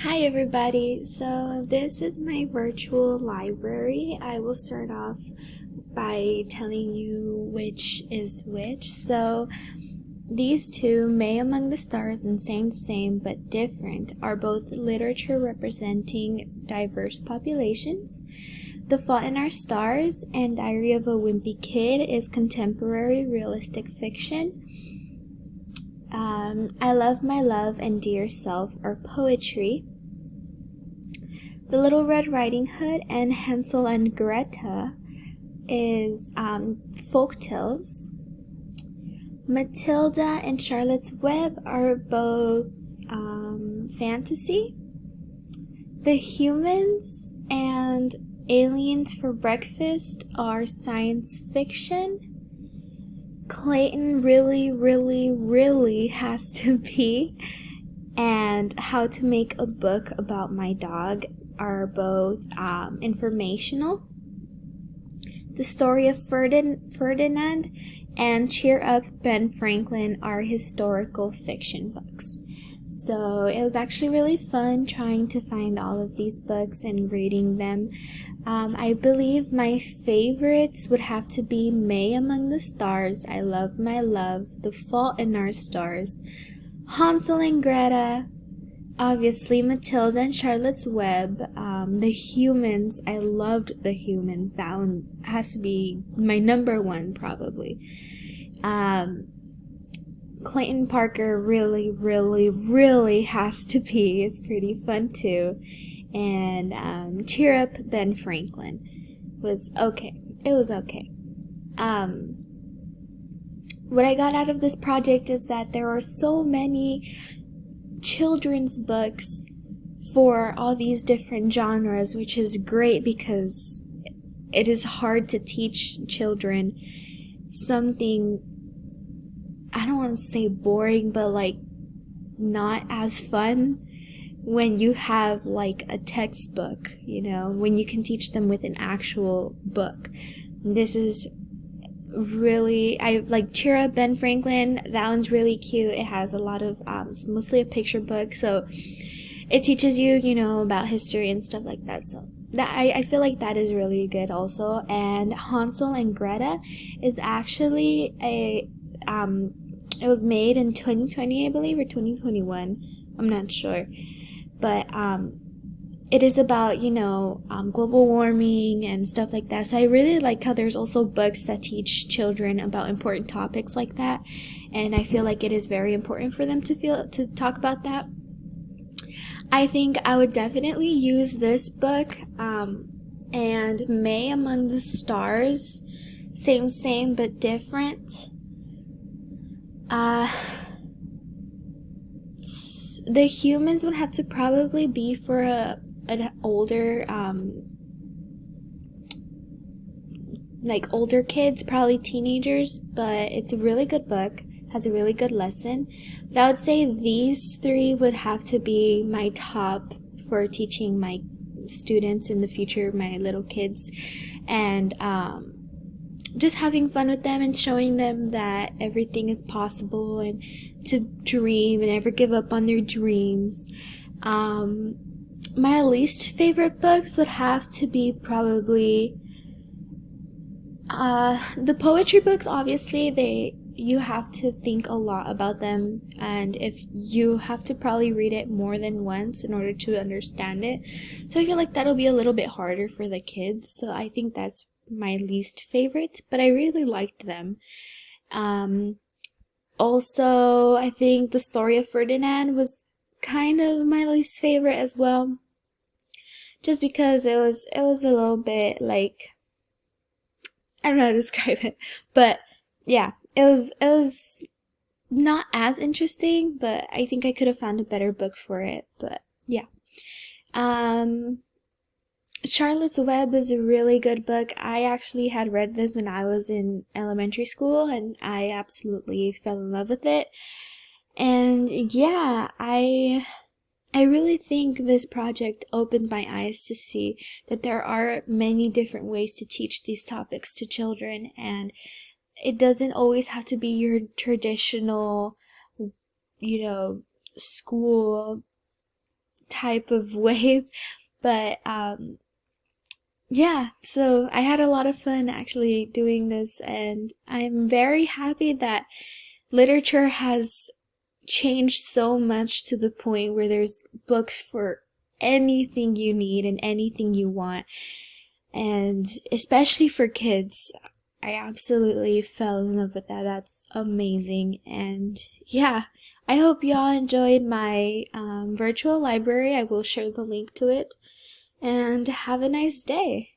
Hi everybody, so this is my virtual library. I will start off by telling you which is which. So these two, May Among the Stars and Same but Different, are both literature representing diverse populations. The Fault in Our Stars and Diary of a Wimpy Kid is contemporary realistic fiction. I Love My Love and Dear Self are poetry. The Little Red Riding Hood and Hansel and Gretel is folk tales. Matilda and Charlotte's Web are both fantasy. The Humans and Aliens for Breakfast are science fiction. Clayton really has to be, and How to Make a Book About My Dog are both informational. The Story of Ferdinand and Cheer Up, Ben Franklin are historical fiction books. So it was actually really fun trying to find all of these books and reading them. I believe my favorites would have to be May Among the Stars, I Love My Love, The Fault in Our Stars, Hansel and Gretel, obviously Matilda and Charlotte's Web, The Humans. I loved The Humans. That one has to be my number one probably. Clayton Parker really has to be. It's pretty fun too. And Cheer Up, Ben Franklin was okay. It was okay. What I got out of this project is that there are so many children's books for all these different genres, which is great because it is hard to teach children something, I don't want to say boring, but like not as fun when you have like a textbook, when you can teach them with an actual book. This is really, I like Cheer Up, Ben Franklin. That one's really cute. It has a lot of it's mostly a picture book, so it teaches you about history and stuff like that. So that I feel like that is really good also. And Hansel and Gretel is actually it was made in 2020, I believe, or 2021. I'm not sure, but it is about global warming and stuff like that. So I really like how there's also books that teach children about important topics like that, and I feel like it is very important for them to talk about that. I think I would definitely use this book and May Among the Stars, same but different. The Humans would have to probably be for an older like older kids, probably teenagers, but it's a really good book, has a really good lesson. But I would say these three would have to be my top for teaching my students in the future, my little kids, and just having fun with them and showing them that everything is possible and to dream and never give up on their dreams. My least favorite books would have to be probably the poetry books. Obviously you have to think a lot about them, and if you have to probably read it more than once in order to understand it, so I feel like that'll be a little bit harder for the kids. So I think that's my least favorite, but I really liked them. Also, I think The Story of Ferdinand was kind of my least favorite as well, just because it was a little bit like, I don't know how to describe it, but yeah, it was not as interesting, but I think I could have found a better book for it. But yeah. Charlotte's Web is a really good book. I actually had read this when I was in elementary school, and I absolutely fell in love with it. And yeah, I really think this project opened my eyes to see that there are many different ways to teach these topics to children, and it doesn't always have to be your traditional, school type of ways. But yeah, so I had a lot of fun actually doing this, and I'm very happy that literature has changed so much to the point where there's books for anything you need and anything you want. And especially for kids, I absolutely fell in love with that. That's amazing. And yeah, I hope y'all enjoyed my virtual library. I will share the link to it. And have a nice day.